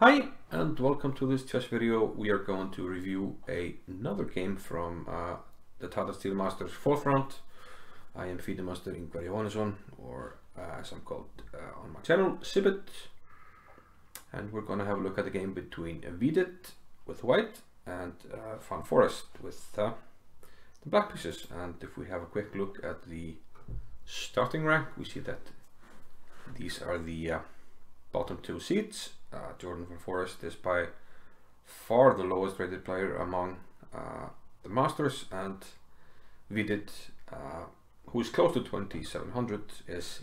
Hi and welcome to this chess video. We are going to review another game from the Tata Steel Masters 4th round. I am FIDE Master Ingvar Johannesson, or as I'm called on my channel, Sibit. And we're going to have a look at the game between Vidit with white and Foreest with the black pieces. And if we have a quick look at the starting rank, we see that these are the bottom two seeds. Jorden from Foreest is by far the lowest rated player among the Masters, and Vidit, who is close to 2700, is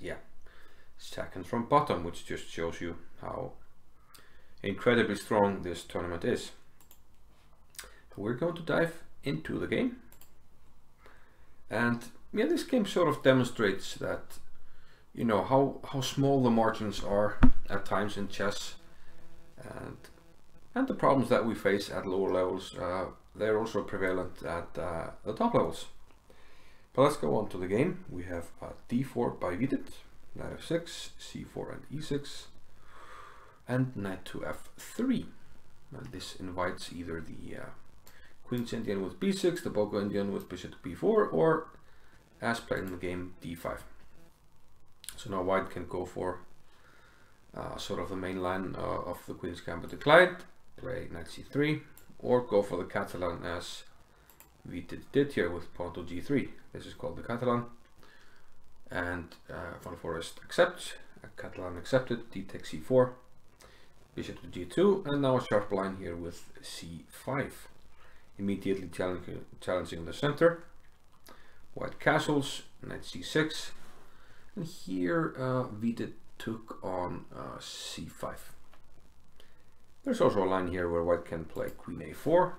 second from bottom, which just shows you how incredibly strong this tournament is. We're going to dive into the game, and this game sort of demonstrates that how small the margins are at times in chess, and the problems that we face at lower levels, they're also prevalent at the top levels. But let's go on to the game. We have d4 by Vidit, knight f6, c4 and e6, and knight to f3. And this invites either the Queen's Indian with b6, the Boko Indian with bishop to b4, or as played in the game, d5. So now white can go for sort of the main line of the Queen's Gambit declined, play knight c3, or go for the Catalan as Vidit did here with pawn to g3. This is called the Catalan, and Foreest accepts. Catalan accepted, d takes c4, bishop to g2, and now a sharp line here with c5, immediately challenging the center. White castles, knight c6, and here Vidit took on c5. There's also a line here where white can play queen a4,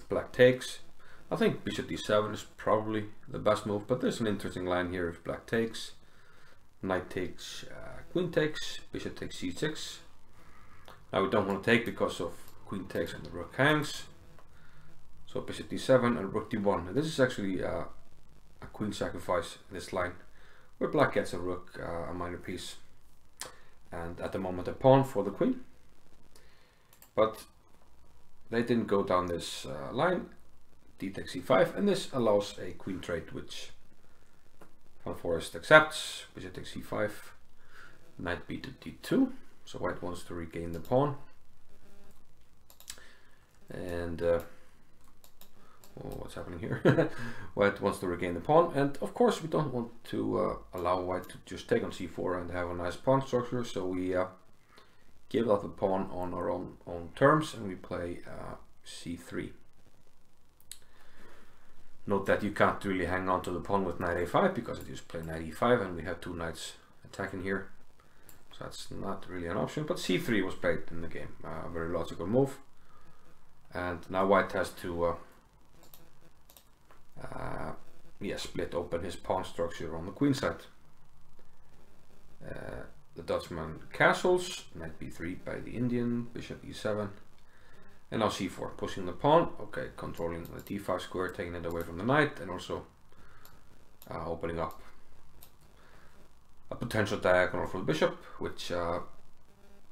black takes. I think bishop d7 is probably the best move, but there's an interesting line here if black takes, knight takes, queen takes, bishop takes c6. Now we don't want to take because of queen takes and the rook hangs, so bishop d7 and rook d1. This is actually a queen sacrifice, this line, where black gets a rook, a minor piece, and at the moment a pawn for the queen. But they didn't go down this line, d takes c5, and this allows a queen trade, which Foreest accepts. Bishop takes c5, knight b to d2, so white wants to regain the pawn. And what's happening here? White wants to regain the pawn, and of course we don't want to allow white to just take on c4 and have a nice pawn structure, so we give up the pawn on our own terms, and we play c3. Note that you can't really hang on to the pawn with knight a5 because I just play knight e5 and we have two knights attacking here, so that's not really an option. But c3 was played in the game, a very logical move, and now white has to split open his pawn structure on the queen side. The Dutchman castles, knight b3 by the Indian, bishop e7, and now c4, pushing the pawn, okay, controlling the d5 square, taking it away from the knight, and also opening up a potential diagonal for the bishop, which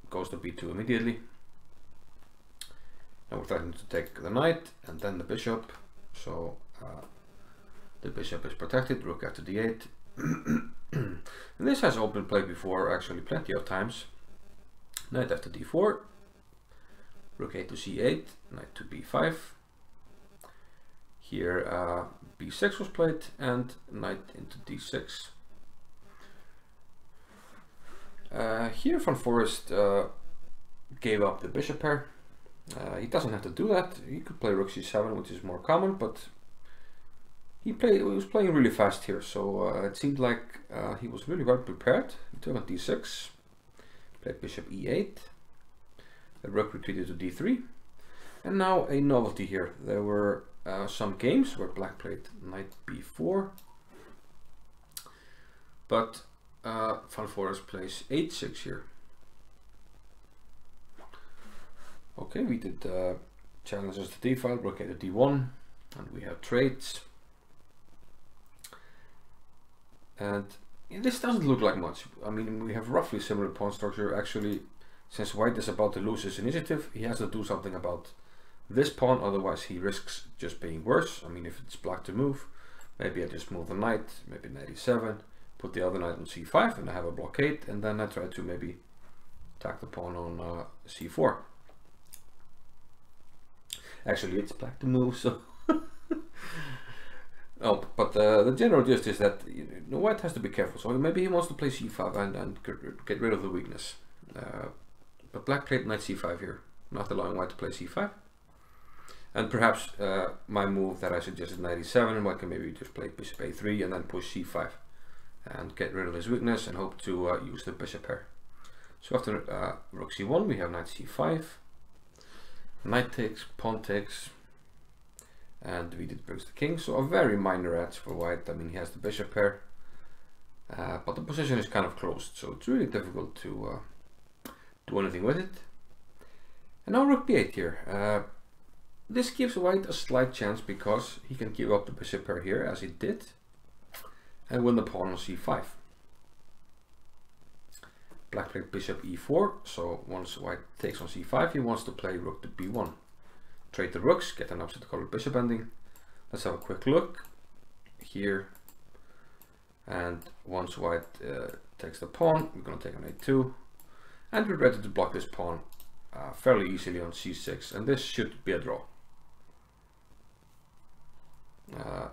goes to b2 immediately. Now we're threatening to take the knight and then the bishop, so the bishop is protected, rook after d8. And this has all been played before, actually plenty of times. Knight after d4, rook a to c8, knight to b5. Here b6 was played, and knight into d6. Here Foreest gave up the bishop pair. He doesn't have to do that. He could play rook c7, which is more common, but he was playing really fast here, so it seemed like he was really well prepared. He took on d6, played bishop e8, the rook retreated to d3, and now a novelty here. There were some games where black played knight b4, but Foreest plays h6 here. Okay, we did challenges to d file, rook a to d1, and we have trades. And this doesn't look like much. I mean, we have roughly similar pawn structure. Actually, Since white is about to lose his initiative, he has to do something about this pawn, otherwise he risks just being worse. I mean, if it's black to move, maybe I just move the knight, maybe knight e7, put the other knight on c5, and I have a blockade, and then I try to maybe attack the pawn on c4. Actually, it's black to move, so... Oh, but the general gist is that white has to be careful. So maybe he wants to play c5 and get rid of the weakness. But black played knight c5 here, not allowing white to play c5. And perhaps my move that I suggested, knight e7, white can maybe just play bishop a3 and then push c5 and get rid of his weakness and hope to use the bishop pair. So after rook c1, we have knight c5, knight takes, pawn takes, and Vidit brings the king. So a very minor edge for white. I mean, he has the bishop pair, but the position is kind of closed, so it's really difficult to do anything with it. And now rook b8 here. This gives white a slight chance because he can give up the bishop pair here, as he did, and win the pawn on c5. Black played bishop e4, so once white takes on c5, he wants to play rook to b1. Trade the rooks, get an opposite colored bishop ending. Let's have a quick look here. And once white takes the pawn, we're going to take on a2. And we're ready to block this pawn fairly easily on c6. And this should be a draw.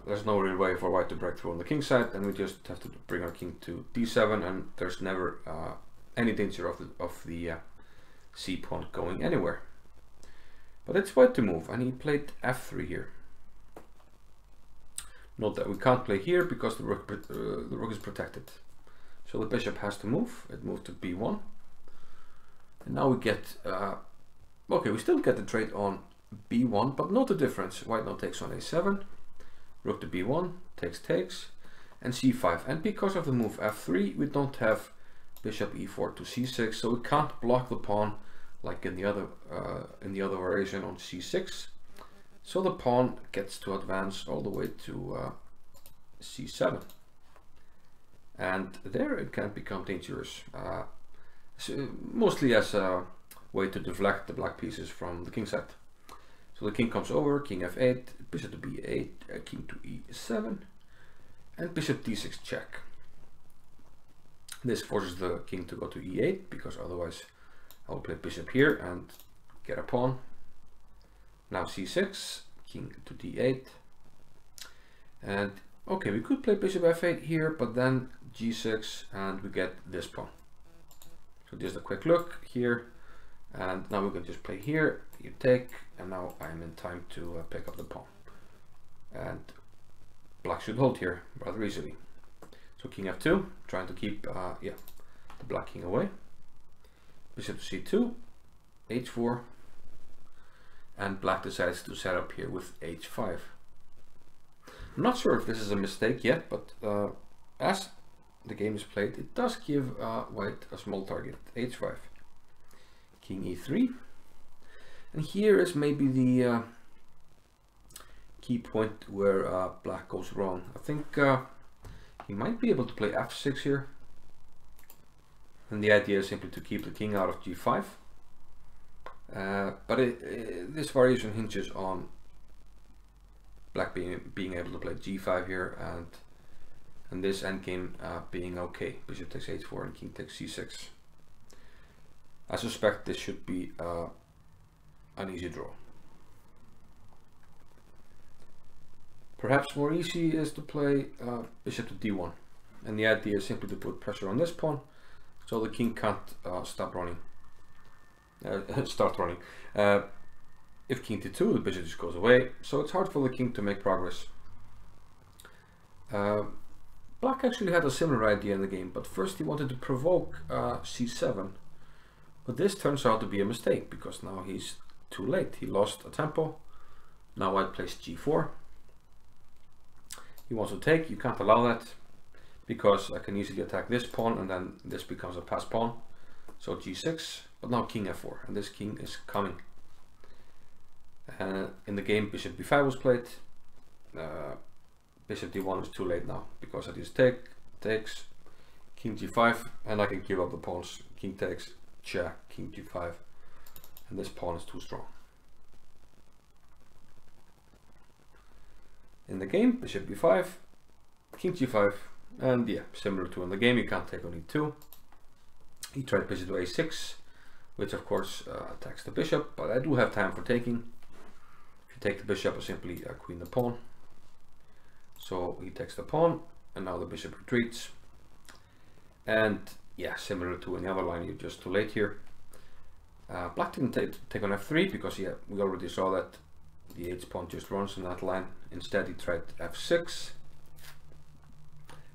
There's no real way for white to break through on the king side. And we just have to bring our king to d7. And there's never any danger of the c pawn going anywhere. But it's white to move, and he played f3 here. Note that we can't play here because the rook is protected. So the bishop has to move. It moved to b1. And now we get... okay, we still get the trade on b1, but note the difference. White now takes on a7, rook to b1, takes, and c5. And because of the move f3, we don't have bishop e4 to c6, so we can't block the pawn like in the other variation on c6. So the pawn gets to advance all the way to c7, and there it can become dangerous, mostly as a way to deflect the black pieces from the king side. So the king comes over, king f8, bishop to b8, king to e7, and bishop d6 check. This forces the king to go to e8, because otherwise I'll play bishop here and get a pawn. Now c6, king to d8. And okay, we could play bishop f8 here, but then g6 and we get this pawn. So just a quick look here. And now we can just play here, you take, and now I'm in time to pick up the pawn. And black should hold here rather easily. So king f2, trying to keep the black king away. Bishop to c2, h4, and black decides to set up here with h5. I'm not sure if this is a mistake yet, but as the game is played, it does give white a small target, h5. King e3, and here is maybe the key point where black goes wrong. I think he might be able to play f6 here, and the idea is simply to keep the king out of g5. But this variation hinges on black being able to play g5 here, and this endgame being okay. Bishop takes h4 and king takes c6. I suspect this should be an easy draw. Perhaps more easy is to play bishop to d1, and the idea is simply to put pressure on this pawn so the king can't start running. If king to2, the bishop just goes away, so it's hard for the king to make progress. Black actually had a similar idea in the game, but first he wanted to provoke c7, but this turns out to be a mistake because now he's too late. He lost a tempo. Now white plays g4. He wants to take. You can't allow that because I can easily attack this pawn and then this becomes a pass pawn. So g6, but now king f4, and this king is coming. In the game, bishop b5 was played. Bishop d1 is too late now because I just takes, king g5, and I can give up the pawns. King takes, check, king g5, and this pawn is too strong. In the game, bishop b5, king g5, and yeah, similar to in the game, you can't take on e2. He tried bishop to a6, which of course attacks the bishop, but I do have time for taking. If you take the bishop, I simply queen the pawn. So he takes the pawn, and now the bishop retreats. And yeah, similar to any other line, you're just too late here. Black didn't take on f3 because yeah, we already saw that the h pawn just runs in that line. Instead, he tried f6.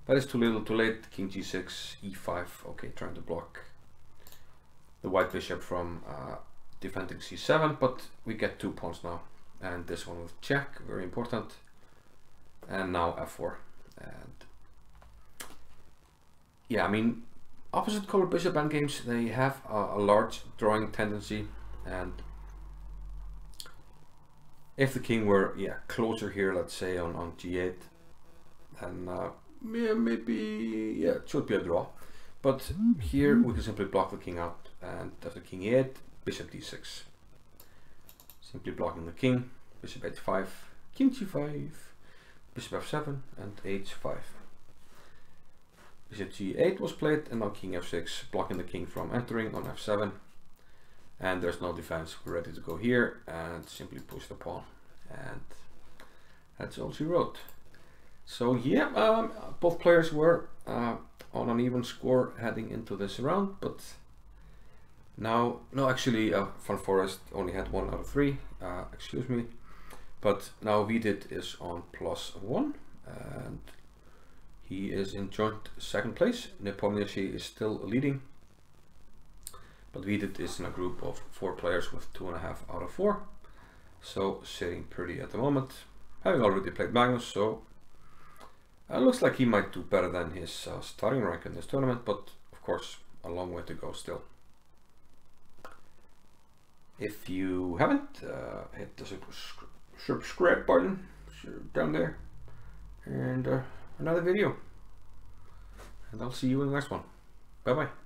But it's too little, too late. King g6, e5. Okay, trying to block the white bishop from defending c7, but we get 2 pawns now. And this one with check, very important. And now f4. And yeah, I mean, opposite color bishop endgames, they have a large drawing tendency. And if the king were closer here, let's say on g8, then yeah, maybe it should be a draw. But here we can simply block the king out, and after king e8, bishop d6. Simply blocking the king, bishop h5, king g5, bishop f7, and h5. Bishop g8 was played, and now king f6, blocking the king from entering on f7. And there's no defense, we're ready to go here and simply push the pawn. And that's all she wrote. So yeah, both players were on an even score heading into this round, but now, no, actually Van Foreest only had 1 out of 3, excuse me, but now Vidit is on +1, and he is in joint 2nd place. Nepomniachtchi is still leading, but Vidit is in a group of 4 players with 2.5 out of 4, so sitting pretty at the moment, having already played Magnus, so looks like he might do better than his starting rank in this tournament, but of course a long way to go still. If you haven't, hit the subscribe button down there, and another video, and I'll see you in the next one. Bye bye.